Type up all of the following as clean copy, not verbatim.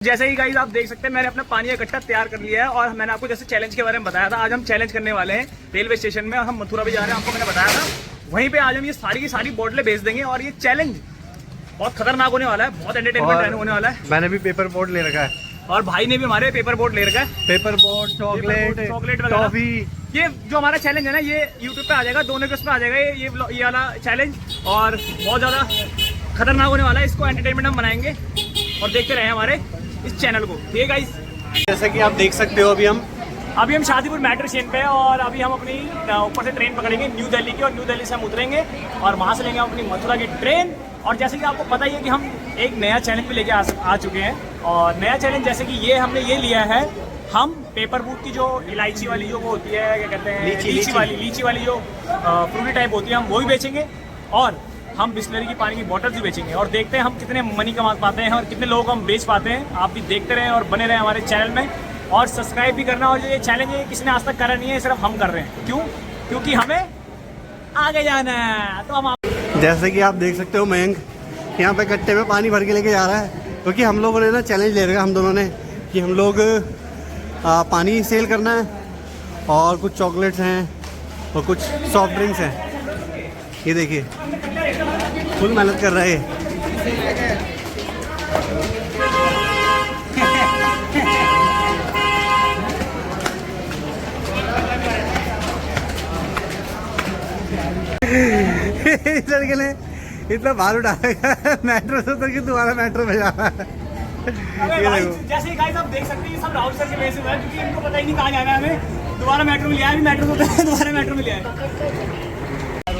जैसे ही गाइस आप देख सकते हैं मैंने अपना पानी इकट्ठा तैयार कर लिया है और मैंने आपको जैसे चैलेंज के बारे में बताया था। आज हम चैलेंज करने वाले हैं रेलवे स्टेशन में और हम मथुरा भी जा रहे हैं। आपको मैंने बताया था वहीं पे आज हम ये सारी की सारी बोतलें बेच देंगे और ये चैलेंज बहुत खतरनाक होने वाला है, बहुत एंटरटेनमेंट होने वाला है। मैंने भी पेपर बोर्ड ले रखा है और भाई ने भी हमारे पेपर बोर्ड ले रखा है। Paper board, chocolate, toffee. ये जो हमारा चैलेंज है ना ये यूट्यूब पे आ जाएगा, दोनों के उसमें आ जाएगा ये वाला चैलेंज और बहुत ज़्यादा खतरनाक होने वाला है। इसको एंटरटेनमेंट हम बनाएंगे और देखते रहे हमारे इस चैनल को। ठीक है गाइस, जैसा कि आप देख सकते हो अभी हम शादीपुर मेट्रो स्टेशन पे हैं और अभी हम अपनी ऊपर से ट्रेन पकड़ेंगे न्यू दिल्ली की और न्यू दिल्ली से हम उतरेंगे और वहाँ से लेंगे अपनी मथुरा की ट्रेन। और जैसे कि आपको पता ही है कि हम एक नया चैलेंज भी लेके आ चुके हैं और नया चैलेंज जैसे कि ये हमने ये लिया है, हम पेपर बूट की जो इलायची वाली जो वो होती है, क्या कहते हैं, लीची वाली जो फ्रूटी टाइप होती है, हम वो भी बेचेंगे और हम बिस्लरी की पानी की बोतल भी बेचेंगे और देखते हैं हम कितने मनी कमा पाते हैं और कितने लोगों को हम बेच पाते हैं। आप भी देखते रहें और बने रहें हमारे चैनल में और सब्सक्राइब भी करना। और जो ये चैलेंज है किसी ने आज तक करा नहीं है, सिर्फ हम कर रहे हैं। क्यों? क्योंकि हमें आगे जाना है। तो हम जैसे कि आप देख सकते हो मयंक यहाँ पे कट्टे में पानी भर के लेके जा रहा है क्योंकि हम लोगों ने ना चैलेंज ले रखा है हम दोनों ने कि हम लोग पानी सेल करना है और कुछ चॉकलेट्स हैं और कुछ सॉफ्ट ड्रिंक्स हैं। ये देखिए फुल मेहनत कर रहा है। इधर के लिए इतना बाल उठाएगा मेट्रो से उतर के दोबारा मेट्रो में जा रहा है। जैसे गाइस आप देख सकते हैं ये सब राहुल सर के वजह से हुआ है क्योंकि इनको पता ही नहीं कहाँ जाना है। हमें दोबारा मेट्रो में लिया है, मेट्रो से दोबारा मेट्रो में लिया है।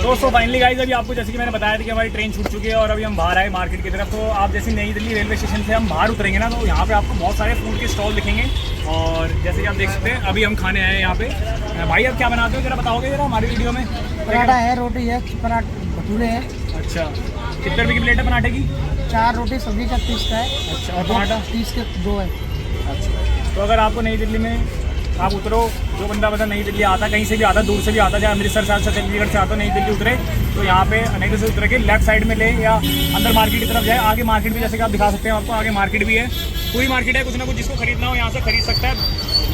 दोस्तों फाइनली गाइस अभी आपको जैसे कि मैंने बताया था कि हमारी ट्रेन छूट चुकी है और अभी हम बाहर आए मार्केट की तरफ। तो आप जैसे नई दिल्ली रेलवे स्टेशन से हम बाहर उतरेंगे ना तो यहाँ पे आपको बहुत सारे फूड के स्टॉल दिखेंगे और जैसे कि आप देख सकते हैं अभी हम खाने आए हैं यहाँ पे। भाई अब क्या बनाते हो जरा बताओगे जरा हमारी वीडियो में? पराठा है, रोटी है, भटूरे है। अच्छा, कितने रुपये की प्लेट है पराठे की? 4 रोटी सब्जी का 30 का है। अच्छा, और पराठा 30 के 2 है। अच्छा, तो अगर आपको नई दिल्ली में आप उतरो, जो बंदा मतलब नई दिल्ली आता, कहीं से भी आता, दूर से भी आता, चाहे अमृतसर से आता, चंडीगढ़ से आता, नई दिल्ली उतरे तो यहाँ पे नई दिल्ली से उतर के लेफ्ट साइड में ले या अंदर मार्केट की तरफ जाए। आगे मार्केट भी जैसे कि आप दिखा सकते हैं, आपको आगे मार्केट भी है, पूरी मार्केट है। कुछ ना कुछ जिसको खरीदना हो यहाँ से खरीद सकता है,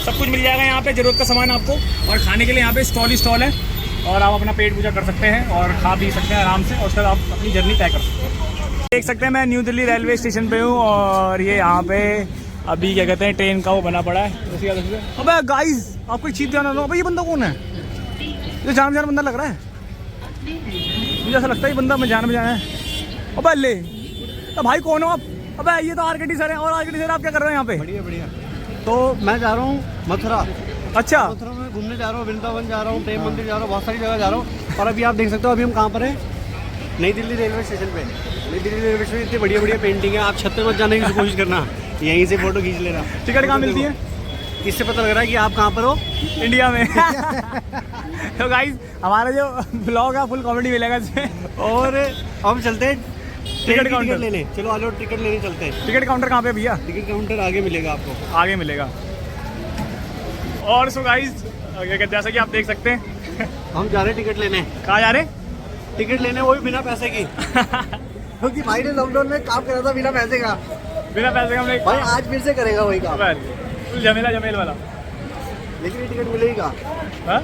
सब कुछ मिल जाएगा यहाँ पे, जरूरत का सामान आपको। और खाने के लिए यहाँ पे स्टॉल ही स्टॉल है और आप अपना पेट पूजा कर सकते हैं और खा पी सकते हैं आराम से और उसके बाद आप अपनी जर्नी तय कर सकते हैं। देख सकते हैं मैं न्यू दिल्ली रेलवे स्टेशन पे हूँ और ये यहाँ पे अभी क्या कहते हैं ट्रेन का वो बना पड़ा है। अबे गाइस आपको एक चीज ध्यान रखो, अबे ये बंदा कौन है? ये जान बंदा लग रहा है, मुझे ऐसा लगता है ये बंदा में जान है। अबे ले तो भाई कौन हो आप? अबे ये तो आरकेटी सर है। और आरकेटी सर आप क्या कर रहे हैं यहाँ पे? बढ़िया बढ़िया। तो मैं जा रहा हूँ मथुरा। अच्छा, मथुरा में घूमने जा रहा हूँ, वृंदावन जा रहा हूँ, प्रेम मंदिर जा रहा हूँ, बहुत सारी जगह जा रहा हूँ। और अभी आप देख सकते हो अभी हम कहाँ पर हैं? नई दिल्ली रेलवे स्टेशन पे। नई दिल्ली रेलवे स्टेशन इतनी बढ़िया बढ़िया पेंटिंग है, आप छत पे मत जाने की कोशिश करना, यहीं से फोटो खींच लेना। टिकट कहाँ मिलती है? इससे पता लग रहा है कि आप कहाँ पर हो, इंडिया में। तो गाइस हमारा जो ब्लॉग है फुल कॉमेडी मिलेगा इसमें। और हम चलते हैं टिकट काउंटर लेने। चलो आलो टिकट लेने चलते हैं। टिकट काउंटर कहाँ पे भैया? टिकट काउंटर आगे मिलेगा आपको, आगे मिलेगा। और सो गाइस जैसा कि आप देख सकते हैं हम जा रहे हैं टिकट लेने। कहाँ जा रहे? टिकट लेने, वो भी बिना पैसे की। क्योंकि भाई ने लॉकडाउन में काम करा था बिना पैसे का। बिना पैसे का हमने भाई आज फिर से करेगा वही काम, जमेल वाला। लेकिन ये टिकट मिलेगी कहाँ? हाँ?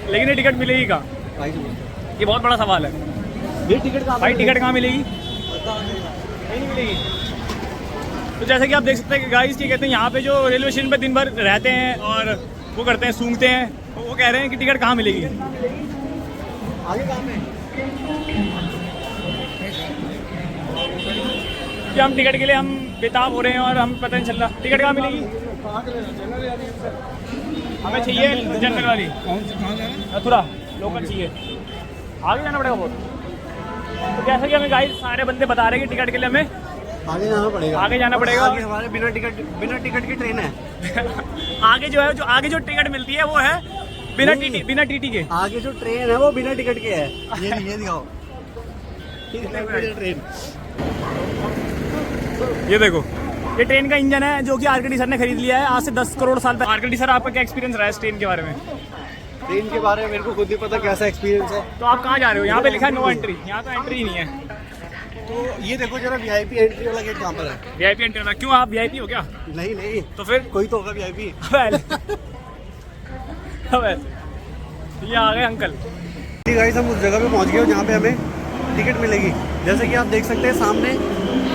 लेकिन ये टिकट मिलेगी कहाँ? भाई ये बहुत बड़ा सवाल है। ये टिकट कहाँ? भाई टिकट कहाँ मिलेगी? नहीं मिलेगी। तो जैसे कि आप देख सकते हैं कि गाइस क्या कहते हैं यहाँ पे जो रेलवे स्टेशन पे दिन भर रहते हैं और वो करते हैं, सूंघते हैं, तो वो कह रहे हैं कि टिकट कहाँ मिलेगी। आगे कहाँ पे? कि हम टिकट के लिए हम बेताब हो रहे हैं और हम पता नहीं चल रहा टिकट कहाँ मिलेगी। हमें चाहिए जनरल वाली, मथुरा लोकल चाहिए, आगे जाना पड़ेगा बहुत। तो जैसे कि हमें गाइस सारे बंदे बता रहे हैं कि टिकट के लिए हमें आगे जाना पड़ेगा। आगे जाना पड़ेगा। आगे हमारे बिना टिकट की ट्रेन है। आगे जो है, जो आगे जो टिकट मिलती है वो है बिना टीटी के। आगे जो ट्रेन है वो बिना टिकट के है। ये दिखाओ ट्रेन। ये देखो ये ट्रेन का इंजन है जो कि आरकेटी सर ने खरीद लिया है आज से 10 करोड़ साल पहले। आरकेटी सर आपका क्या एक्सपीरियंस रहा है इस ट्रेन के बारे में? ट्रेन के बारे में मेरे को खुद ही पता कैसा एक्सपीरियंस है। तो आप कहाँ जा रहे हो? यहाँ पे लिखा है नो एंट्री, यहाँ तो एंट्री ही नहीं है। तो ये देखो जरा वीआईपी एंट्री वाला गेट कहाँ पर है? वीआईपी एंट्री वाला? क्यों, आप वीआईपी हो क्या? नहीं नहीं, तो फिर कोई तो होगा वीआईपी। ये आ गए अंकल। गाइस हम उस जगह पे पहुंच गए हो जहाँ पे हमें टिकट मिलेगी। जैसे कि आप देख सकते हैं सामने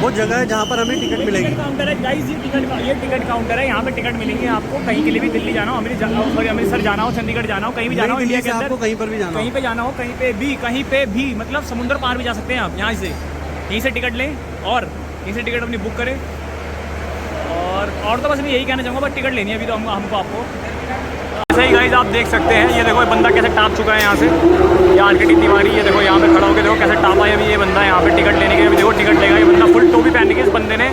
वो जगह है जहाँ पर हमें टिकट मिलेगी। काउंटर है गाइस, ये टिकट काउंटर है। यहाँ पे टिकट मिलेंगे आपको। कहीं के लिए भी, दिल्ली जाना हो, अमृतसर जाना हो, चंडीगढ़ जाना हो, कहीं भी जाना हो, इंडिया के अंदर आपको कहीं पर भी जाना, कहीं पे जाना हो, कहीं पे भी मतलब समुद्र पार भी जा सकते हैं आप। यहाँ से यहीं से टिकट लें और यहीं से टिकट अपनी बुक करें। और तो बस मैं यही कहना चाहूँगा, बस टिकट लेनी है अभी तो हमको आपको। ऐसा ही गाइस आप देख सकते हैं, ये देखो बंदा कैसे टाप चुका है यहाँ से। ये आरकेटी तिवारी, ये देखो यहाँ पे खड़ा होकर देखो कैसे टापा है अभी ये बंदा यहाँ पे टिकट लेने के लिए। देखो टिकट लेगा ये बंदा, फुल टोपी पहन के इस बंदे ने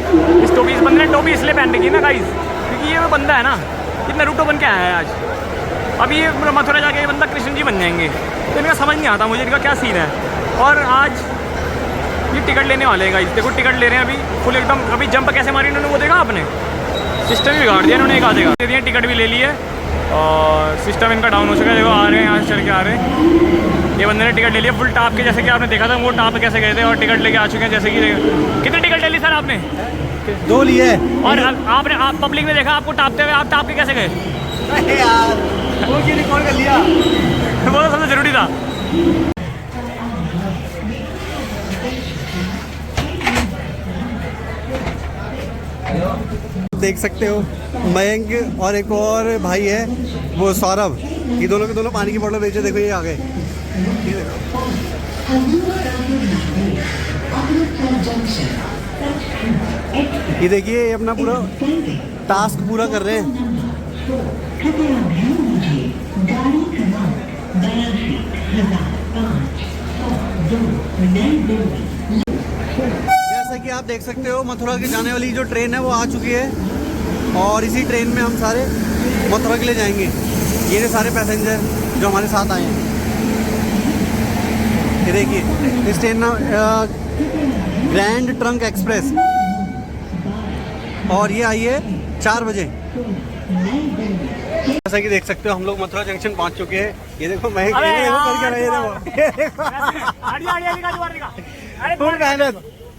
टोपी इसलिए पहन रखी है ना गाइस, क्योंकि ये वो बंदा है ना, ये नारुतो बन के आया है आज। अभी ये मथुरा जाके ये बंदा कृष्ण जी बन जाएंगे। तो इनका समझ नहीं आता मुझे इनका क्या सीन है। और आज ये टिकट लेने वाले हैं गाइस, देखो टिकट ले रहे हैं अभी फुल एकदम। अभी जंप कैसे मारी इन्होंने वो देखा आपने? सिस्टम ही बिगाड़ दिया इन्होंने एक आधे का। दे दिए, टिकट भी ले ली है और सिस्टम इनका डाउन हो चुका है। देखो आ रहे हैं यहाँ से चल के आ रहे हैं। ये बंदे ने टिकट ले लिया फुल टाप के, जैसे कि आपने देखा था वो टाप कैसे गए थे और टिकट लेके आ चुके हैं। जैसे कि कितनी टिकट ले ली सर आपने? 2 लिए। और आप पब्लिक में देखा आपको टापते हुए, आप टाप के कैसे गए? यार वो क्यों रिकॉर्ड कर लिया? वो तो सबसे ज़रूरी था। देख सकते हो मयंक और एक और भाई है वो सौरभ, ये दोनों के दोनों पानी की बोतल बेचे। देखो ये आ गए, ये देखिए ये अपना पूरा टास्क पूरा कर रहे हैं। जैसा कि आप देख सकते हो मथुरा के जाने वाली जो ट्रेन है वो आ चुकी है और इसी ट्रेन में हम सारे मथुरा के लिए जाएंगे। ये सारे पैसेंजर जो हमारे साथ आए हैं, ये देखिए इस ट्रेन ग्रैंड ट्रंक एक्सप्रेस, और ये आई है 4 बजे। जैसा कि देख सकते हो हम लोग मथुरा जंक्शन पहुंच चुके हैं। ये देखो मैं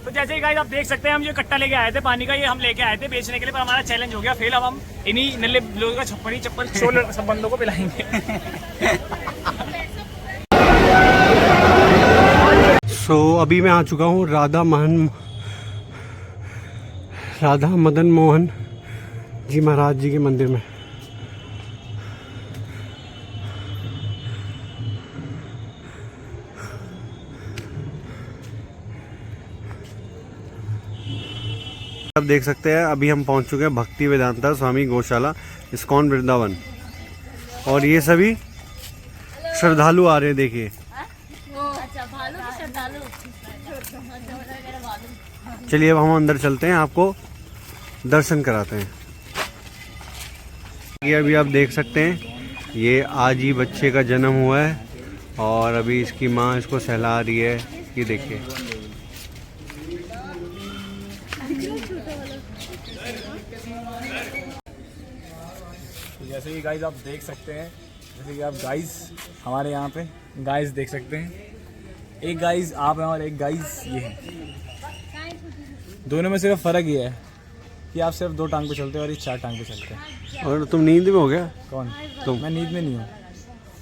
तो जैसे ही गाइस आप देख सकते हैं, हम ये कट्टा लेके आए थे पानी का, ये हम लेके आए थे बेचने के लिए, पर हमारा चैलेंज हो गया फेल। अब हम इन्हीं नल्ले लोगों का छप्पनी चप्पल छोड़ सब बंदों को पिलाएंगे। अभी मैं आ चुका हूँ राधा मदन मोहन जी महाराज जी के मंदिर में। आप देख सकते हैं अभी हम पहुंच चुके हैं भक्ति वेदांता स्वामी गौशाला इस्कॉन वृंदावन, और ये सभी श्रद्धालु आ रहे हैं। देखिए चलिए अब हम अंदर चलते हैं, आपको दर्शन कराते हैं। ये अभी आप देख सकते हैं ये आज ही बच्चे का जन्म हुआ है और अभी इसकी माँ इसको सहला रही है। ये देखिए जैसे कि गाइस आप देख सकते हैं, जैसे कि आप गाइस हमारे यहाँ पे गाइस देख सकते हैं, एक गाइस आप हैं और एक गाइस ये है। दोनों में सिर्फ फ़र्क ये है कि आप सिर्फ 2 टांग पे चलते हो और ये 4 टांग पे चलते हैं। और तुम नींद में हो गया? कौन? तुम? मैं नींद में नहीं हूँ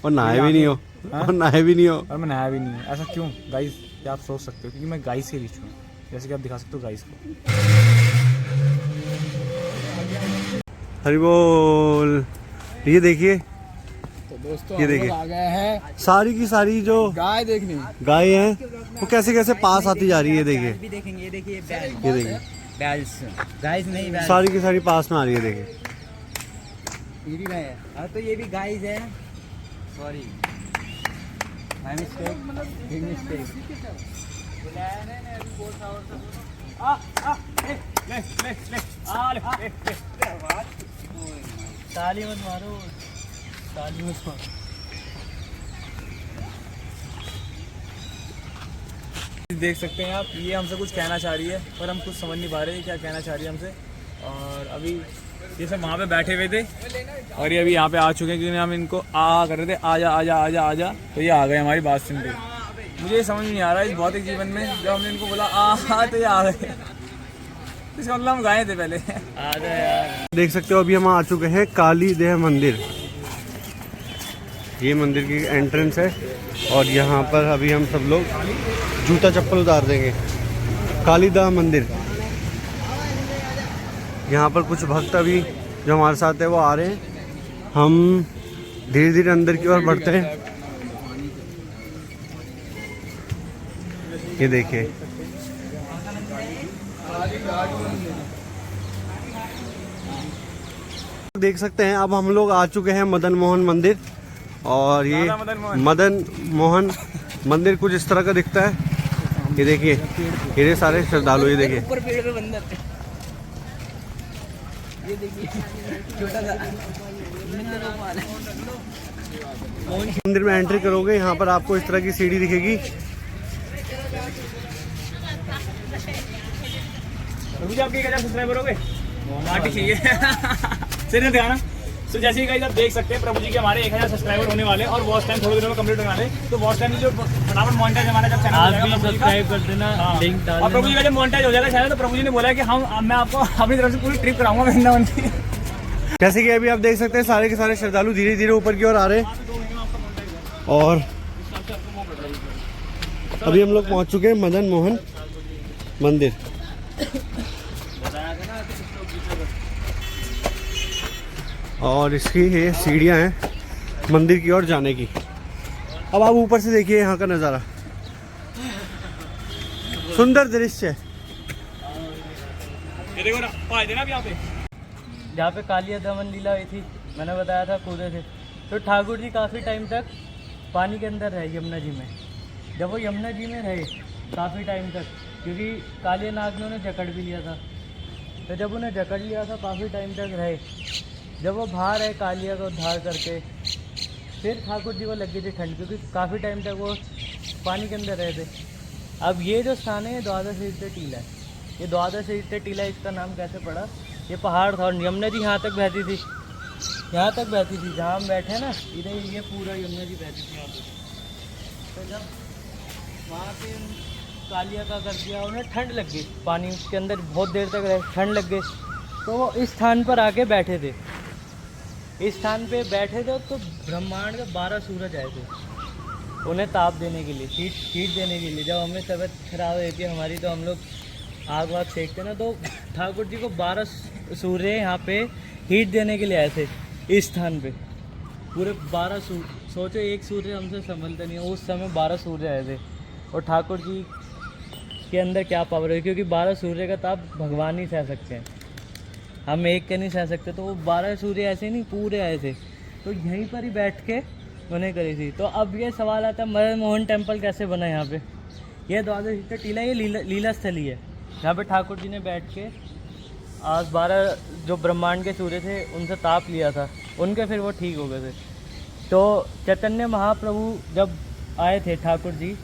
और नहाए भी नहीं हो। और नहाए भी नहीं हो और मैं नहाया भी नहीं हूँ। ऐसा क्यों गाइस? क्या आप सोच सकते हो? क्योंकि मैं गाइस ही रिच हूँ, जैसे कि आप दिखा सकते हो गाइस को। हरि बोल। ये देखिए तो दोस्तों ये देखिए आ गए हैं सारी की सारी जो गाय देखने। गाय हैं वो कैसे कैसे पास आती जा रही है। देखिए भी देखेंगे, ये देखिए बैल, ये देखिए बैल्स, गाइस नहीं बैल, सारी की सारी पास में आ रही है। देखिए ये भी है। और तो ये भी गाइस है, sorry my mistake, big mistake. ताली मत मारो, ताली मत मारो। देख सकते हैं आप, ये हमसे कुछ कहना चाह रही है पर हम कुछ समझ नहीं पा रहे क्या कहना चाह रही है हमसे। और अभी ये सब वहाँ पे बैठे हुए थे और ये अभी यहाँ पे आ चुके हैं, क्योंकि हम इनको आ कर रहे थे, आजा आजा आजा आजा, तो ये आ गए हमारी बात सुन के। मुझे समझ नहीं आ रहा इस भौतिक जीवन में, जब हमने इनको बोला आ तो ये आ गए। इसका मतलब हम गाए थे पहले। आ जाए यार। देख सकते हो अभी हम आ चुके हैं काली देह मंदिर। ये मंदिर की एंट्रेंस है और यहाँ पर अभी हम सब लोग जूता चप्पल उतार देंगे। कालीदाह मंदिर, यहाँ पर कुछ भक्त अभी जो हमारे साथ है वो आ रहे हैं। हम धीरे धीरे अंदर की ओर बढ़ते हैं। ये देखिए, देख सकते हैं अब हम लोग आ चुके हैं मदन मोहन मंदिर। और ये मदन मोहन मंदिर कुछ इस तरह का दिखता है। ये देखिए, ये सारे श्रद्धालु, ये देखिए ऊपर पेड़ पे बंदर, ये देखिए छोटा सा मंदिर में एंट्री करोगे, यहाँ पर आपको इस तरह की सीढ़ी दिखेगी। मुझे आपके 1000 सब्सक्राइबर हो गए, माटी चाहिए। सिर्फ ध्यान। तो जैसे ही गाइस आप देख सकते हैं प्रभु जी के हमारे 1000 सब्सक्राइबर होने वाले और वॉच टाइम थोड़े दिनों में कंप्लीट होने वाले। तो वॉच टाइम जो फटाफट मोनेटाइज हमारा जब चैनल आप भी सब्सक्राइब कर देना, लिंक डाल और प्रभु जी का जब मोनेटाइज हो जाएगा चैनल तो प्रभु जी ने बोला है कि मैं आपको अपनी तरफ से पूरी ट्रिप कराऊंगा वृंदावन की। जैसे कि अभी आप देख सकते हैं सारे के सारे श्रद्धालु धीरे धीरे ऊपर की ओर आ रहे हैं। और अभी हम लोग पहुंच चुके हैं मदन मोहन मंदिर। और इसकी ये सीढ़ियाँ हैं मंदिर की ओर जाने की। अब आप ऊपर से देखिए यहाँ का नज़ारा, सुंदर दृश्य है। ये देखो ना, पाए थे ना यहाँ पे, जहाँ पे कालिया दमन लीला हुई थी, मैंने बताया था कूदे थे। तो ठाकुर जी काफ़ी टाइम तक पानी के अंदर रहे यमुना जी में। जब वो यमुना जी में रहे काफ़ी टाइम तक, क्योंकि कालिया नाग ने उन्हें जकड़ भी लिया था। तो जब उन्हें जकड़ लिया था काफ़ी टाइम तक रहे, जब वो बाहर आए कालिया को उद्धार करके, फिर ठाकुर जी को लग गई थी ठंड, क्योंकि काफ़ी टाइम तक वो पानी के अंदर रहे थे। अब ये जो स्थान है ये द्वादश शीर्ष टीला है। ये द्वादश शीर्ष टीला, इसका नाम कैसे पड़ा? ये पहाड़ था और यमुना जी यहाँ तक बहती थी, यहाँ तक बहती थी जहाँ हम बैठे ना, इधर ये पूरा यमुना जी बहती थी यहाँ पे। तो जब वहाँ पे कालिया का कर दिया, उन्हें ठंड लग गई, पानी के अंदर बहुत देर तक रहे, ठंड लग गई, तो वो इस स्थान पर आके बैठे थे। इस स्थान पे बैठे थे तो ब्रह्मांड के 12 सूरज आए थे उन्हें ताप देने के लिए, हीट देने के लिए। जब हमें तबीयत खराब रहती है हमारी, तो हम लोग आग वाग सेकते ना, तो ठाकुर जी को 12 सूर्य यहाँ पे हीट देने के लिए आए थे इस स्थान पे। पूरे 12 सूर्य, सोचो एक सूर्य हमसे संभलता नहीं है, उस समय 12 सूर्य आए थे। और ठाकुर जी के अंदर क्या पावर है, क्योंकि 12 सूर्य का ताप भगवान ही सह सकते हैं, हम एक के नहीं सह सकते। तो वो 12 सूर्य ऐसे नहीं पूरे आए थे, तो यहीं पर ही बैठ के उन्हें करी थी। तो अब ये सवाल आता है मदन मोहन टेम्पल कैसे बना यहाँ पे? ये द्वादश टीला, ये लीला स्थली है, यहाँ पे ठाकुर जी ने बैठ के आज 12 जो ब्रह्मांड के सूर्य थे उनसे ताप लिया था, उनके फिर वो ठीक हो गए थे। तो चैतन्य महाप्रभु जब आए थे ठाकुर जी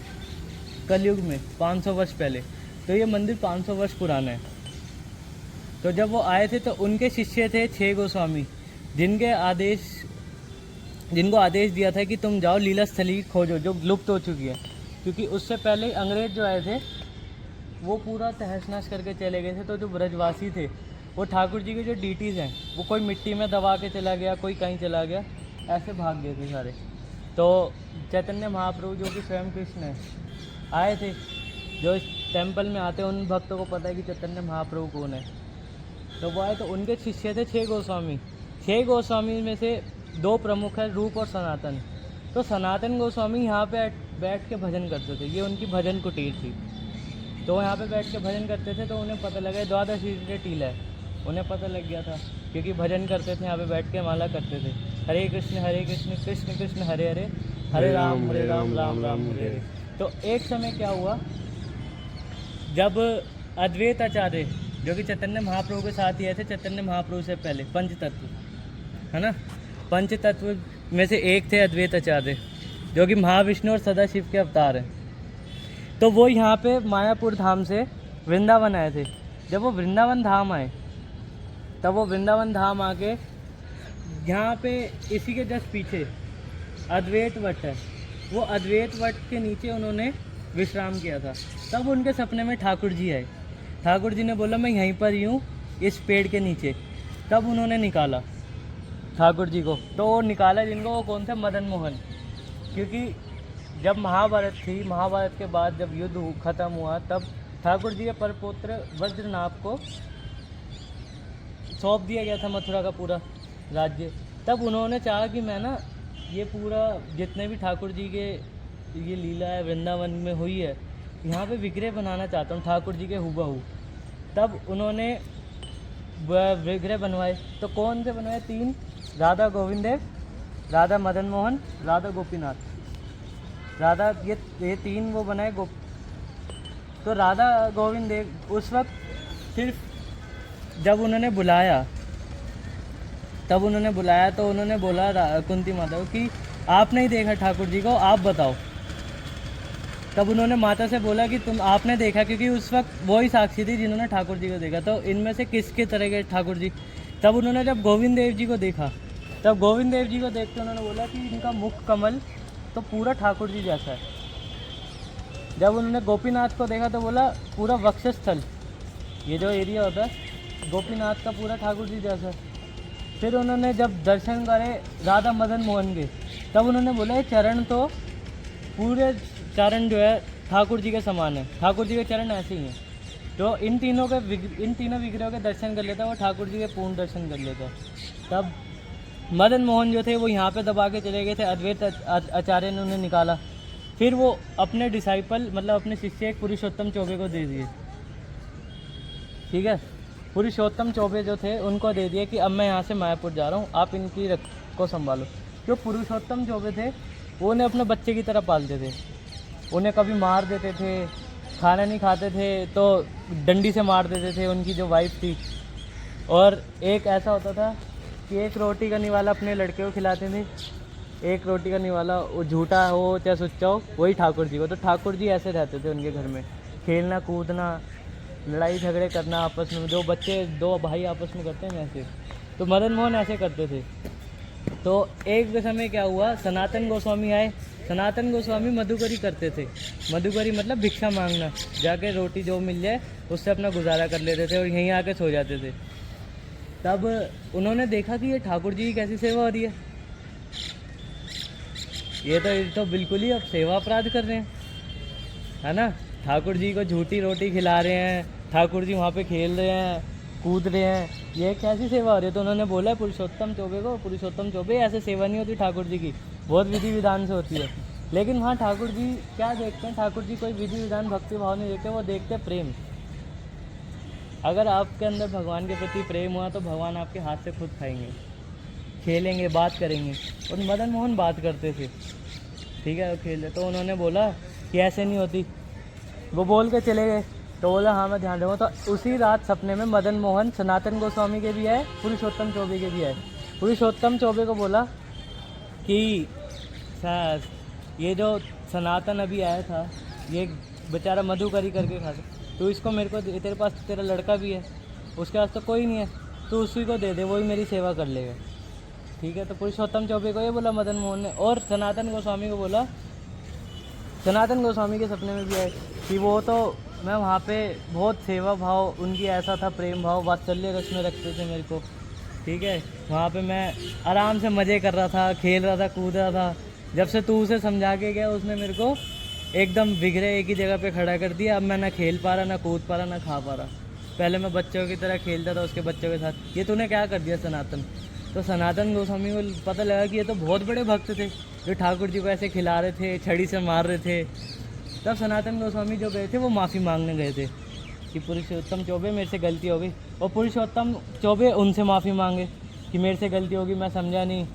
कलयुग में 500 वर्ष पहले, तो ये मंदिर 500 वर्ष पुराना है। तो जब वो आए थे तो उनके शिष्य थे 6 गोस्वामी, जिनको आदेश दिया था कि तुम जाओ लीला स्थली खोजो जो लुप्त हो चुकी है, क्योंकि उससे पहले अंग्रेज जो आए थे वो पूरा तहस नहस करके चले गए थे। तो जो ब्रजवासी थे वो ठाकुर जी के जो डीटीज़ हैं, वो कोई मिट्टी में दबा के चला गया, कोई कहीं चला गया, ऐसे भाग गए थे सारे। तो चैतन्य महाप्रभु जो कि स्वयं कृष्ण है आए थे, जो इस टेम्पल में आते हैं उन भक्तों को पता है कि चैतन्य महाप्रभु कौन है। तो वो आए, तो उनके शिष्य थे 6 गोस्वामी। 6 गोस्वामी में से 2 प्रमुख है, रूप और सनातन। तो सनातन गोस्वामी यहाँ पे बैठ के भजन करते थे, ये उनकी भजन कुटीर थी। तो वो यहाँ पे बैठ के भजन करते थे, तो उन्हें पता लगा द्वादश शीर्ष टीला है, उन्हें पता लग गया था, क्योंकि भजन करते थे यहाँ पे बैठ के, माला करते थे, हरे कृष्ण कृष्ण कृष्ण हरे हरे, हरे राम राम राम हरे हरे। तो एक समय क्या हुआ, जब अद्वैत आचार्य जो कि चैतन्य महाप्रभु के साथ ही आए थे, चैतन्य महाप्रभु से पहले, पंचतत्व है ना, पंचतत्व में से एक थे अद्वैत आचार्य, जो कि महाविष्णु और सदाशिव के अवतार हैं। तो वो यहाँ पे मायापुर धाम से वृंदावन आए थे। जब वो वृंदावन धाम आए, तब वो वृंदावन धाम आके यहाँ पे इसी के जस्ट पीछे अद्वैत वट है, वो अद्वैत वट के नीचे उन्होंने विश्राम किया था। तब उनके सपने में ठाकुर जी आए। ठाकुर जी ने बोला मैं यहीं पर ही हूँ इस पेड़ के नीचे। तब उन्होंने निकाला ठाकुर जी को, तो वो निकाला जिनको, वो कौन थे? मदन मोहन। क्योंकि जब महाभारत थी, महाभारत के बाद जब युद्ध खत्म हुआ तब ठाकुर जी के परपौत्र वज्रनाभ को सौंप दिया गया था मथुरा का पूरा राज्य। तब उन्होंने चाहा कि मैं ना ये पूरा जितने भी ठाकुर जी के ये लीला है वृंदावन में हुई है, यहाँ पे विग्रह बनाना चाहता हूँ ठाकुर जी के हुबहू। तब उन्होंने विग्रह बनवाए। तो कौन से बनवाए? 3, राधा गोविंद देव, राधा मदन मोहन, राधा गोपीनाथ। राधा ये 3 वो बनाए तो राधा गोविंद देव उस वक्त सिर्फ जब उन्होंने बुलाया, तब उन्होंने बुलाया तो उन्होंने बोला कुंती माता को कि आपने ही देखा ठाकुर जी को, आप बताओ। तब उन्होंने माता से बोला कि आपने देखा, क्योंकि उस वक्त वही साक्षी थी जिन्होंने ठाकुर जी को देखा। तो इनमें से किसके तरह के ठाकुर जी? तब उन्होंने जब गोविंद देव जी को देखा, तब गोविंद देव जी को देख के उन्होंने बोला कि इनका मुख कमल तो पूरा ठाकुर जी जैसा है। जब उन्होंने गोपीनाथ को देखा तो बोला पूरा वक्षस्थल, ये जो एरिया होता है गोपीनाथ का, पूरा ठाकुर जी जैसा है। फिर उन्होंने जब दर्शन करे राधा मदन मोहन के, तब उन्होंने बोला ये चरण तो पूरे चरण जो है ठाकुर जी के समान है, ठाकुर जी के चरण ऐसे ही हैं। तो इन तीनों विग्रहों के दर्शन कर लेता, वो ठाकुर जी के पूर्ण दर्शन कर लेता। तब मदन मोहन जो थे वो यहाँ पे दबा के चले गए थे, अद्वैत आचार्य ने उन्हें निकाला। फिर वो अपने डिसाइपल मतलब अपने शिष्य एक पुरुषोत्तम चौबे को दे दिए, ठीक है। पुरुषोत्तम चौबे जो थे उनको दे दिए कि अब मैं यहाँ से मायापुर जा रहा हूँ, आप इनकी को संभालो। जो पुरुषोत्तम चौबे थे वो उन्हें अपने बच्चे की तरह पालते थे। उन्हें कभी मार देते थे, खाना नहीं खाते थे तो डंडी से मार देते थे उनकी जो वाइफ थी। और एक ऐसा होता था कि एक रोटी का निवाला अपने लड़के को खिलाते थे, एक रोटी का निवाला वो झूठा हो चाहे सच्चा हो वही ठाकुर जी को। तो ठाकुर जी ऐसे रहते थे उनके घर में, खेलना कूदना, लड़ाई झगड़े करना आपस में, जो बच्चे 2 भाई आपस में करते हैं वैसे। तो मदन मोहन ऐसे करते थे। तो एक समय क्या हुआ, सनातन गोस्वामी आए। सनातन गोस्वामी मधुकरी करते थे। मधुकरी मतलब भिक्षा मांगना, जाके रोटी जो मिल जाए उससे अपना गुजारा कर लेते थे और यहीं आके सो जाते थे। तब उन्होंने देखा कि ये ठाकुर जी की कैसी सेवा हो रही है, ये तो बिल्कुल ही अब सेवा अपराध कर रहे हैं, है ना। ठाकुर जी को झूठी रोटी खिला रहे हैं, ठाकुर जी वहाँ पे खेल रहे हैं, कूद रहे हैं, ये कैसी सेवा हो रही है। तो उन्होंने बोला पुरुषोत्तम चौबे को, पुरुषोत्तम चौबे ऐसे सेवा नहीं होती ठाकुर जी की, बहुत विधि विधान से होती है। लेकिन वहाँ ठाकुर जी क्या देखते हैं? ठाकुर जी कोई विधि विधान भक्ति भाव नहीं देखते, वो देखते प्रेम। अगर आपके अंदर भगवान के प्रति प्रेम हुआ तो भगवान आपके हाथ से खुद खाएंगे, खेलेंगे, बात करेंगे। और मदन मोहन बात करते थे, ठीक है, वो खेले। तो उन्होंने बोला कि ऐसे नहीं होती, वो बोल के चले गए। तो बोला हाँ मैं ध्यान दूँगा। तो उसी रात सपने में मदन मोहन सनातन गोस्वामी के भी आए, पुरुषोत्तम चौबे के भी आए। पुरुषोत्तम चौबे को बोला कि ये जो सनातन अभी आया था ये बेचारा मधुकरी करके खा, तो इसको मेरे को, तेरे पास तेरा लड़का भी है, उसके पास तो कोई नहीं है, तो उसी को दे दे, वही मेरी सेवा कर लेगा, ठीक है। तो पुरुषोत्तम चौबे को ये बोला मदन मोहन ने। और सनातन गोस्वामी को बोला, सनातन गोस्वामी के सपने में भी आए कि वो तो मैं वहाँ पे बहुत सेवा भाव उनकी ऐसा था, प्रेम भाव वात्सल्य रस में रखते थे मेरे को, ठीक है। वहाँ पे मैं आराम से मज़े कर रहा था, खेल रहा था, कूद रहा था। जब से तू उसे समझा के गया उसने मेरे को एकदम बिगड़े एक ही जगह पे खड़ा कर दिया। अब मैं ना खेल पा रहा, ना कूद पा रहा, ना खा पा रहा। पहले मैं बच्चों की तरह खेलता था उसके बच्चों के साथ, ये तूने क्या कर दिया सनातन। तो सनातन गोस्वामी को पता लगा कि ये तो बहुत बड़े भक्त थे जो ठाकुर जी को ऐसे खिला रहे थे, छड़ी से मार रहे थे। तब सनातन गोस्वामी जो गए थे वो माफ़ी मांगने गए थे कि पुरुषोत्तम चौबे मेरे से गलती हो गई। और पुरुषोत्तम चौबे उनसे माफ़ी मांगे कि मेरे से गलती होगी, मैं समझा नहीं,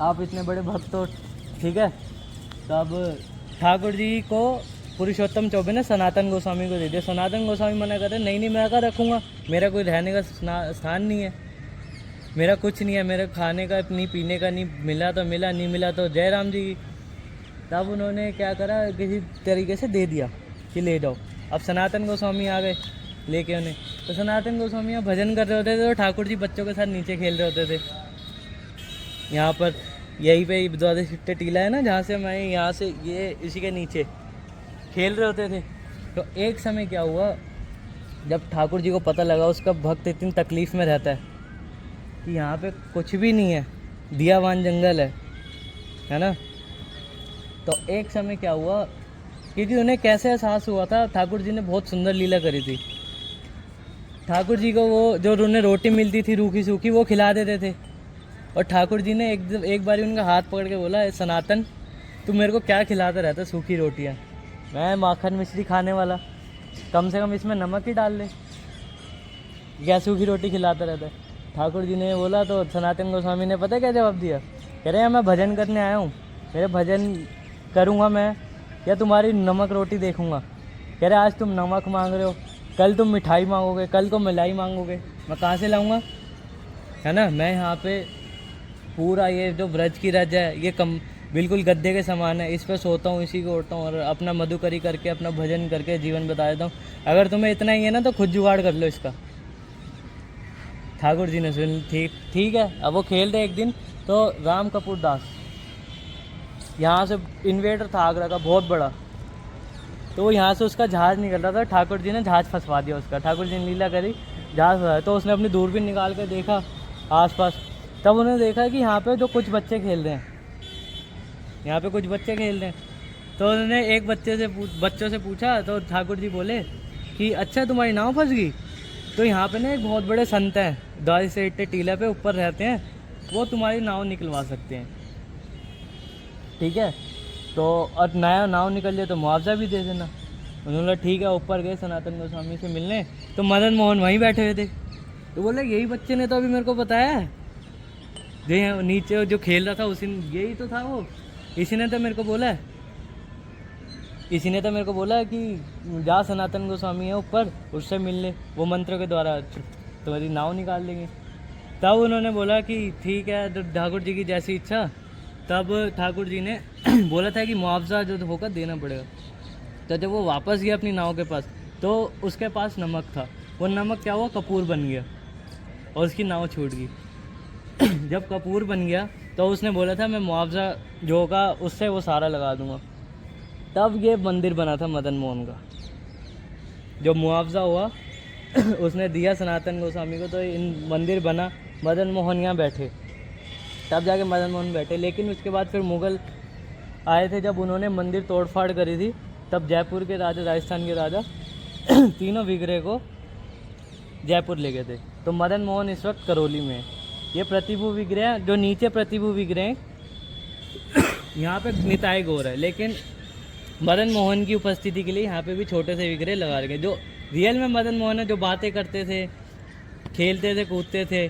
आप इतने बड़े भक्त हो, ठीक है। तब ठाकुर जी को पुरुषोत्तम चौबे ने सनातन गोस्वामी को दे दिया। सनातन गोस्वामी मना कर रहे, नहीं मैं क्या रखूँगा, मेरा कोई रहने का स्थान नहीं है, मेरा कुछ नहीं है, मेरे खाने का नहीं, पीने का नहीं, मिला तो मिला, नहीं मिला तो जय राम जी की। तब उन्होंने क्या करा, किसी तरीके से दे दिया कि ले जाओ। अब सनातन गोस्वामी आ गए लेके उन्हें। तो सनातन गोस्वामी यहाँ भजन कर रहे होते थे, तो ठाकुर जी बच्चों के साथ नीचे खेल रहे होते थे यहाँ पर। यहीं पे द्वादश सिट्टे टीला है ना, जहाँ से मैं यहाँ से ये इसी के नीचे खेल रहे होते थे। तो एक समय क्या हुआ, जब ठाकुर जी को पता लगा उसका भक्त इतनी तकलीफ़ में रहता है कि यहाँ पे कुछ भी नहीं है, दियावान जंगल है ना। तो एक समय क्या हुआ, क्योंकि उन्हें कैसे एहसास हुआ था, ठाकुर जी ने बहुत सुंदर लीला करी थी। ठाकुर जी को वो जो उन्हें रोटी मिलती थी रूखी सूखी वो खिला देते थे, और ठाकुर जी ने एक बारी उनका हाथ पकड़ के बोला, सनातन तू मेरे को क्या खिलाता रहता सूखी रोटियाँ, मैं माखन मिश्री खाने वाला, कम से कम इसमें नमक ही डाल ले, क्या सूखी रोटी खिलाता रहता है। ठाकुर जी ने बोला तो सनातन गोस्वामी ने पता क्या जवाब दिया, कह रहे हैं मैं भजन करने आया हूँ, मेरे भजन करूँगा मैं या तुम्हारी नमक रोटी देखूँगा। कह रहे आज तुम नमक मांग रहे हो, कल तुम मिठाई मांगोगे, कल को मलाई मांगोगे, मैं कहाँ से लाऊँगा, है ना। मैं यहाँ पे पूरा ये जो ब्रज की रज है ये बिल्कुल गद्दे के समान है, इस पर सोता हूँ, इसी को उठता हूँ और अपना मधुकरी करके अपना भजन करके जीवन बता देता हूँ। अगर तुम्हें इतना ही है ना तो खुद जुगाड़ कर लो इसका। ठाकुर जी ने सुन, ठीक है। अब वो खेल रहे एक दिन, तो राम कपूर दास यहाँ से इन्वेटर था आगरा का बहुत बड़ा, तो वो यहाँ से उसका जहाज़ निकल रहा था, ठाकुर जी ने जहाज़ फंसवा दिया उसका। ठाकुर जी ने लीला करी, जहाज़ फंसाया, तो उसने अपनी दूरबीन निकाल कर देखा आसपास, तब उन्होंने देखा कि यहाँ पे जो कुछ बच्चे खेल रहे हैं, यहाँ पे कुछ बच्चे खेल रहे हैं। तो उन्होंने एक बच्चों से पूछा, तो ठाकुर जी बोले कि अच्छा तुम्हारी नाव फंस गई, तो यहाँ पे ना एक बहुत बड़े संत हैं द्वादश सिट्टे टीला पे ऊपर रहते हैं, वो तुम्हारी नाव निकलवा सकते हैं, ठीक है। तो और नया नाव निकल जाए तो मुआवजा भी दे देना। उन्होंने बोला ठीक है। ऊपर गए सनातन गोस्वामी से मिलने, तो मदन मोहन वहीं बैठे हुए थे। तो बोले यही बच्चे ने तो अभी मेरे को बताया है, जो नीचे जो खेल रहा था उसी, यही तो था वो, इसी ने तो मेरे को बोला है, इसी ने तो मेरे को बोला है कि जा सनातन गोस्वामी है ऊपर, उससे मिल ले, वो मंत्र के द्वारा तुम्हारी नाव निकाल देंगे। तब उन्होंने बोला कि ठीक है, तो ठाकुर जी की जैसी इच्छा। तब ठाकुर जी ने बोला था कि मुआवजा जो होगा देना पड़ेगा। तो जब वो वापस गया अपनी नाव के पास, तो उसके पास नमक था, वो नमक क्या हुआ, कपूर बन गया और उसकी नाव छूट गई। जब कपूर बन गया तो उसने बोला था मैं मुआवजा जो होगा उससे वो सारा लगा दूंगा। तब ये मंदिर बना था मदन मोहन का, जो मुआवजा हुआ उसने दिया सनातन गोस्वामी को, तो इन मंदिर बना, मदन मोहन यहाँ बैठे, तब जाके मदन मोहन बैठे। लेकिन उसके बाद फिर मुग़ल आए थे, जब उन्होंने मंदिर तोड़फाड़ करी थी, तब जयपुर के राजा, राजस्थान के राजा तीनों विग्रह को जयपुर ले गए थे। तो मदन मोहन इस वक्त करौली में है। ये प्रतिभू विग्रह, जो नीचे प्रतिभू विग्रह यहाँ पे निताय गौर है, लेकिन मदन मोहन की उपस्थिति के लिए यहाँ पे भी छोटे से विग्रह लगा रखे। जो रियल में मदन मोहन है, जो बातें करते थे, खेलते थे, कूदते थे,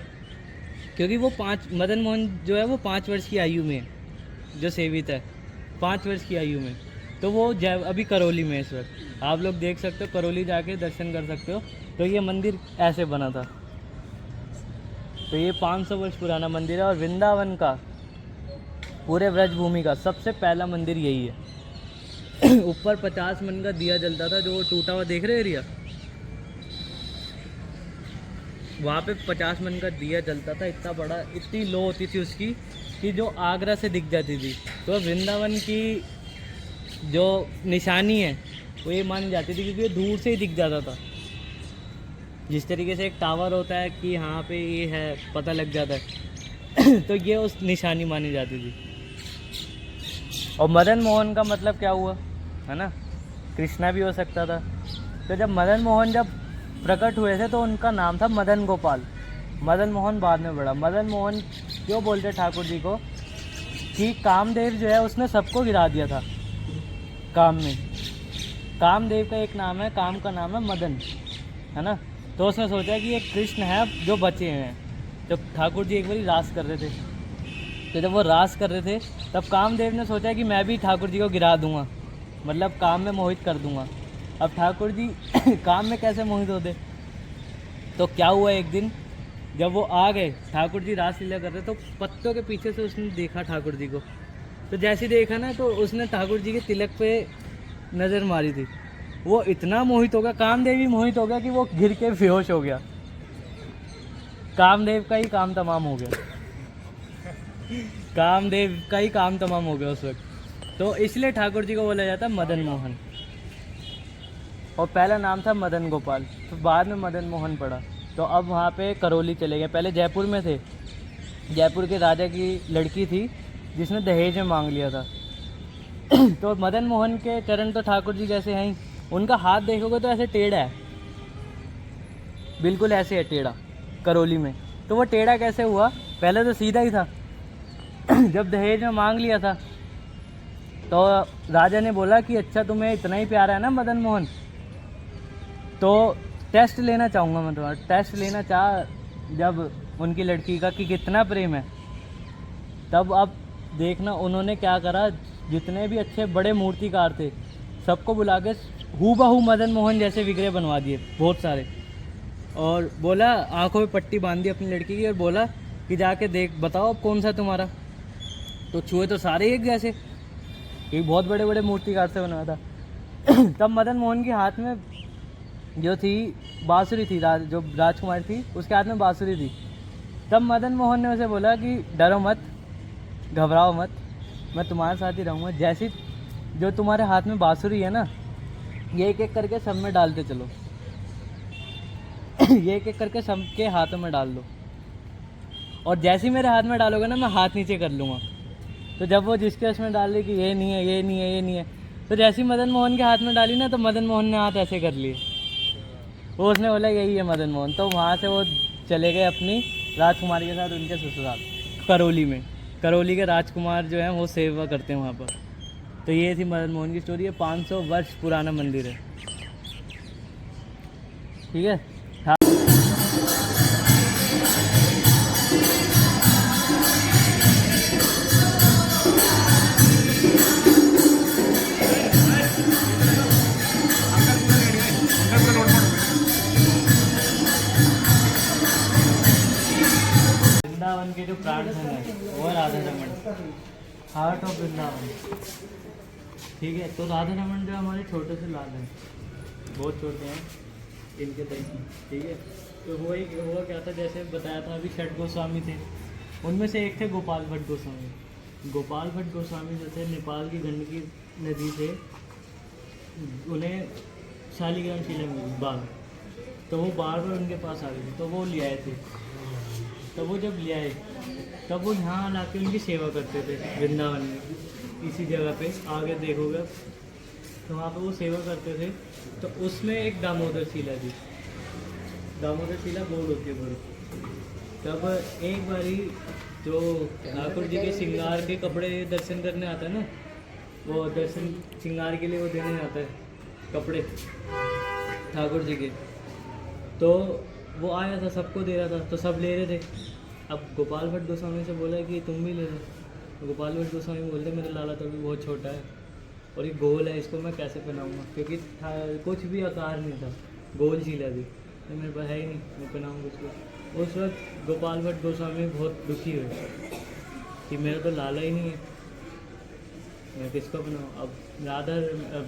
क्योंकि वो मदन मोहन जो है वो 5 वर्ष की आयु में जो सेवित है, 5 वर्ष की आयु में, तो वो अभी करौली में इस वक्त आप लोग देख सकते हो, करौली जाके दर्शन कर सकते हो। तो ये मंदिर ऐसे बना था। तो ये 500 वर्ष पुराना मंदिर है, और वृंदावन का, पूरे ब्रज भूमि का सबसे पहला मंदिर यही है। ऊपर 50 मन का दिया जलता था, जो वो टूटा हुआ देख रहे एरिया, वहाँ पे 50 मन का दिया जलता था, इतना बड़ा, इतनी लो होती थी उसकी कि जो आगरा से दिख जाती थी। तो वृंदावन की जो निशानी है वो ये मानी जाती थी, क्योंकि ये दूर से ही दिख जाता था। जिस तरीके से एक टावर होता है कि यहाँ पे ये है, पता लग जाता है तो ये उस निशानी मानी जाती थी। और मदन मोहन का मतलब क्या हुआ, है ना, कृष्णा भी हो सकता था। तो जब मदन मोहन प्रकट हुए थे तो उनका नाम था मदन गोपाल। मदन मोहन बाद में बढ़ा। मदन मोहन क्यों बोलते ठाकुर जी को कि कामदेव जो है उसने सबको गिरा दिया था काम में। कामदेव का एक नाम है, काम का नाम है मदन, है ना। तो उसने सोचा कि ये कृष्ण है जो बचे हैं। जब ठाकुर जी एक बार रास कर रहे थे, तो जब वो रास कर रहे थे तब कामदेव ने सोचा कि मैं भी ठाकुर जी को गिरा दूंगा, मतलब काम में मोहित कर दूंगा। अब ठाकुर जी काम में कैसे मोहित होते, तो क्या हुआ, एक दिन जब वो आ गए, ठाकुर जी रासलीला कर रहे, तो पत्तों के पीछे से उसने देखा ठाकुर जी को। तो जैसे देखा ना, तो उसने ठाकुर जी के तिलक पे नज़र मारी थी। वो इतना मोहित हो गया, कामदेव भी मोहित हो गया कि वो गिर के बेहोश हो गया। कामदेव का ही काम तमाम हो गया। कामदेव का ही काम तमाम हो गया उस वक्त, तो इसलिए ठाकुर जी को बोला जाता है मदन मोहन। और पहला नाम था मदन गोपाल, तो बाद में मदन मोहन पड़ा। तो अब वहाँ पे करौली चले गए, पहले जयपुर में थे। जयपुर के राजा की लड़की थी जिसने दहेज में मांग लिया था। तो मदन मोहन के चरण तो ठाकुर जी जैसे हैं ही, उनका हाथ देखोगे तो ऐसे टेढ़ा है, बिल्कुल ऐसे है टेढ़ा करौली में। तो वो टेढ़ा कैसे हुआ, पहले तो सीधा ही था। जब दहेज में मांग लिया था तो राजा ने बोला कि अच्छा तुम्हें इतना ही प्यारा है ना मदन मोहन, तो टेस्ट लेना चाहूँगा मैं तुम्हारा। टेस्ट लेना चाह जब उनकी लड़की का कि कितना प्रेम है, तब अब देखना उन्होंने क्या करा, जितने भी अच्छे बड़े मूर्तिकार थे सबको बुला के हूबहू मदन मोहन जैसे विग्रह बनवा दिए बहुत सारे। और बोला, आंखों में पट्टी बांध दी अपनी लड़की की और बोला कि जाके देख बताओ अब कौन सा तुम्हारा। तो छुए तो सारे एक जैसे, क्योंकि बहुत बड़े बड़े मूर्तिकार से बना था। तब मदन मोहन के हाथ में जो थी बांसुरी थी, जो राजकुमारी थी उसके हाथ में बांसुरी थी। तब मदन मोहन ने उसे बोला कि डरो मत, घबराओ मत, मैं तुम्हारे साथ ही रहूँगा। जैसी जो तुम्हारे हाथ में बांसुरी है ना, ये एक एक करके सब में डालते चलो। ये एक एक करके सबके हाथों में डाल दो, और जैसे ही मेरे हाथ में डालोगे ना, मैं हाथ नीचे कर लूँगा। तो जब वो जिसके उसमें डाल ली कि ये नहीं है, ये नहीं है, ये नहीं है, तो जैसे ही मदन मोहन के हाथ में डाली ना, तो मदन मोहन ने हाथ ऐसे कर लिए। वो उसने बोला यही है मदन मोहन। तो वहाँ से वो चले गए अपनी राजकुमारी के साथ उनके ससुराल करौली में। करौली के राजकुमार जो हैं वो सेवा करते हैं वहाँ पर। तो ये थी मदन मोहन की स्टोरी है। 500 वर्ष पुराना मंदिर है, ठीक है। वृंदावन के जो प्राण धन है वो राधा रमन, हार्ट ऑफ वृंदावन, ठीक है। तो राधा रमन जो हमारे छोटे से लाल हैं, बहुत छोटे हैं इनके दही, ठीक है। तो हुआ क्या था, जैसे बताया था अभी, षट गोस्वामी थे, उनमें से एक थे गोपाल भट्ट गोस्वामी। गोपाल भट्ट गोस्वामी जो थे, नेपाल की गंडकी नदी से उन्हें शालिग्राम शिला मिली बाढ़, तो वो बार बार उनके पास आ गई, तो वो ले आए थे। तब वो जब ले आए, तब वो यहाँ ला के उनकी सेवा करते थे वृंदावन में, इसी जगह पे आगे देखोगे तो वहाँ पे वो सेवा करते थे। तो उसमें एक दामोदर शिला थी, दामोदर शिला बोर्ड होती है बड़ी। तब एक बारी जो ठाकुर जी के श्रृंगार के कपड़े दर्शन करने आता है ना, वो दर्शन श्रृंगार के लिए वो देने आता है कपड़े ठाकुर जी के, तो वो आया था, सबको दे रहा था, तो सब ले रहे थे। अब गोपाल भट्ट गोस्वामी से बोला कि तुम भी ले लो। तो गोपाल भट्ट गोस्वामी बोलते मेरा लाला तो भी बहुत छोटा है और ये गोल है, इसको मैं कैसे पहनाऊँगा, क्योंकि कुछ भी आकार नहीं था, गोल शीला थी, तो मेरे पास है ही नहीं, मैं पहनाऊँगा उसको। उस वक्त गोपाल भट्ट गोस्वामी बहुत दुखी हुए कि मेरा तो लाला ही नहीं है, मैं किसको बनाऊँ। अब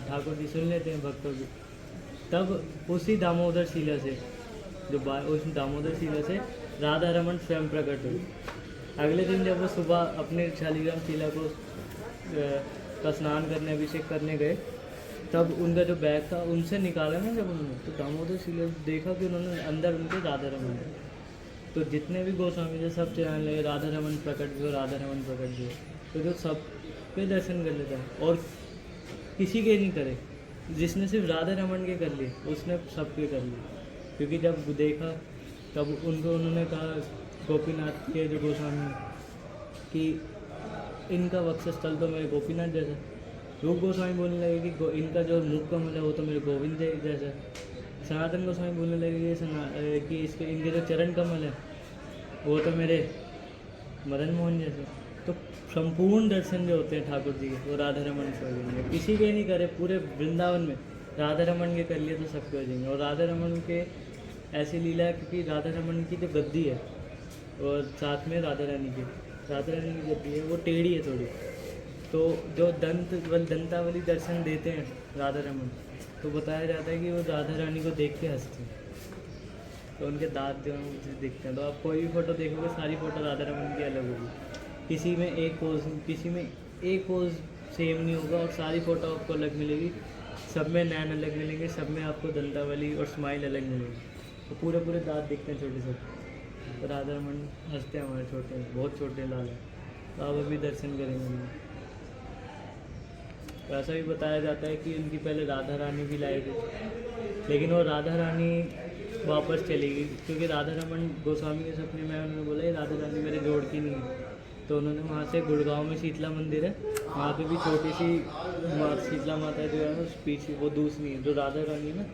ठाकुर जी सुन लेते हैं भक्तों की। तब उसी दामोदर शिला से उस दामोदर शिला से राधा रमन स्वयं प्रकट हुई। अगले दिन जब वो सुबह अपने शालिग्राम शिला को का स्नान करने, अभिषेक करने गए, तब उनका जो बैग था उनसे निकाला ना जब उन्होंने, तो दामोदर शिला देखा कि उन्होंने अंदर उनके राधा रमन है। तो जितने भी गोस्वामी थे सब चलाने लगे राधा रमन प्रकट हुए, राधा रमन प्रकट हुए। तो जो सब पे दर्शन कर लेता है और किसी के नहीं करे, जिसने सिर्फ राधा रमन के कर लिए उसने सबके कर लिए। क्योंकि जब देखा तब उन्होंने कहा गोपीनाथ के जो गोस्वामी कि इनका वक्षस्थल तो मेरे गोपीनाथ जैसा। रूप गोस्वामी बोलने लगे कि इनका जो मुख कमल है वो तो मेरे गोविंद जैसा। सनातन गोस्वामी बोलने लगे कि इनके जो चरण कमल है वो तो मेरे मदन मोहन जैसे। तो संपूर्ण दर्शन जो होते हैं ठाकुर जी के वो राधा रमन से हो जाएंगे, किसी के नहीं करे, पूरे वृंदावन में राधा रमन के कर लिए तो सबके हो जाएंगे। और राधा रमन के ऐसी लीला है क्योंकि राधा रमन की जो गद्दी है और साथ में राधा रानी की गद्दी है वो टेढ़ी है थोड़ी, तो जो दंतावली दर्शन देते हैं राधा रमन, तो बताया जाता है कि वो राधा रानी को देख के हंसते हैं, तो उनके दांत जो हैं दिखते हैं। तो आप कोई भी फ़ोटो देखोगे सारी फ़ोटो राधा रमन की अलग होगी, किसी में एक पोज सेम नहीं होगा और सारी फ़ोटो आपको अलग मिलेगी। सब में नैन अलग मिलेंगे, सब में आपको दंतावली और स्माइल अलग मिलेगी। तो पूरे पूरे दांत दिखते हैं छोटे छोटे। तो राधा रमन हंसते हैं हमारे छोटे, बहुत छोटे लाल हैं। तो आप अभी दर्शन करेंगे उनमें। तो ऐसा भी बताया जाता है कि उनकी पहले राधा रानी भी लाई थी, लेकिन वो राधा रानी वापस चली गई क्योंकि राधा रमन गोस्वामी के सपने में उन्होंने बोला ये राधा रानी मेरे जोड़ की नहीं है। तो उन्होंने वहाँ से गुड़गांव में शीतला मंदिर है, वहाँ पे भी छोटी सी शीतला माता जो है उस पीछे वो दूसरी है जो राधा रानी है ना,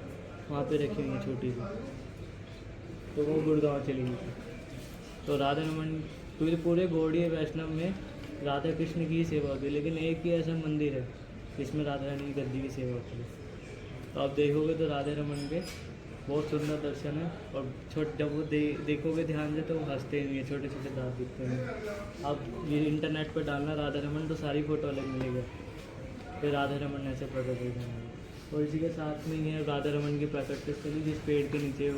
वहाँ पे रखी हुई है छोटी सी। तो वो गुड़गांव चली गई थी। तो राधा रमन पूरे गौड़ीय वैष्णव में राधा कृष्ण की ही सेवा होती है, लेकिन एक ही ऐसा मंदिर है जिसमें राधा रानी की गद्दी की सेवा होती है। तो आप देखोगे तो राधा रमन के बहुत सुंदर दर्शन है। और जब वो देखोगे ध्यान से तो वो हंसते नहीं है, छोटे छोटे दांत दिखते हैं। आप ये इंटरनेट पर डालना राधा रमन तो सारी फ़ोटो अलग मिलेगा। फिर राधा रमन ऐसे प्रकट हो जाएंगे। और इसी के साथ में ये राधा रमन की प्राकट्य स्थली जिस पेड़ के नीचे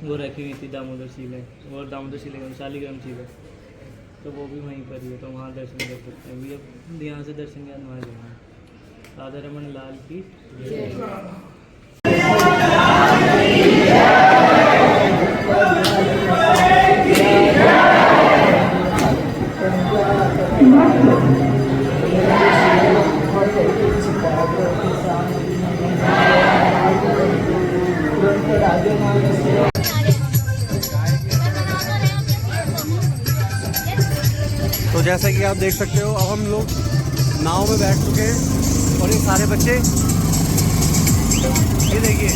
वो रखी हुई थी दामोदर शिला और दामोदर शिला शालीग्राम शिला, तो वो भी वहीं पर ही है। तो वहाँ दर्शन कर सकते हैं। भी अब यहाँ से दर्शन के बाद वहाँ जाएंगे। राधा रमन लाल की जय। तो जैसा कि आप देख सकते हो अब हम लोग नाव में बैठ चुके हैं और ये सारे बच्चे ये देखिए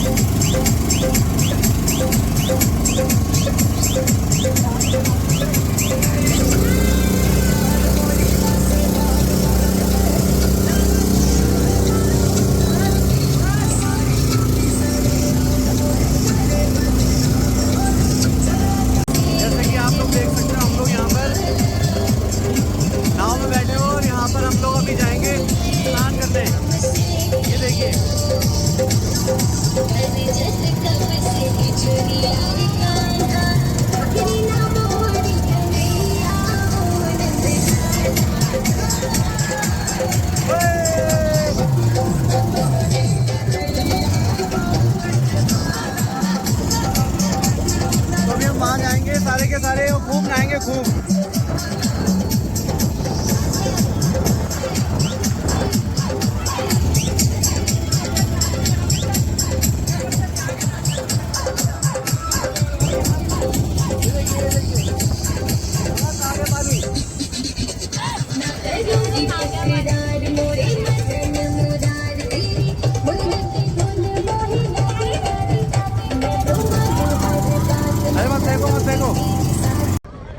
सारे के सारे खूब नहाएंगे खूब।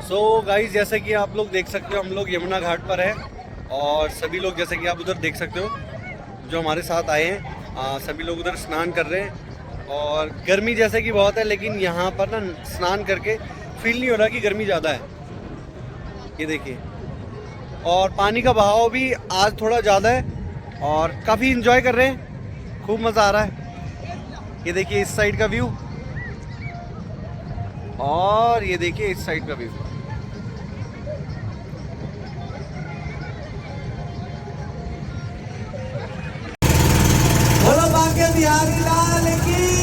सो गाइस जैसे कि आप लोग देख सकते हो हम लोग यमुना घाट पर हैं और सभी लोग जैसे कि आप उधर देख सकते हो जो हमारे साथ आए हैं सभी लोग उधर स्नान कर रहे हैं। और गर्मी जैसे कि बहुत है लेकिन यहाँ पर ना स्नान करके फील नहीं हो रहा कि गर्मी ज़्यादा है। ये देखिए और पानी का बहाव भी आज थोड़ा ज़्यादा है और काफ़ी इंजॉय कर रहे हैं, खूब मज़ा आ रहा है। ये देखिए इस साइड का व्यू और ये देखिए इस साइड का व्यू। बोलो बांके बिहारी लाल की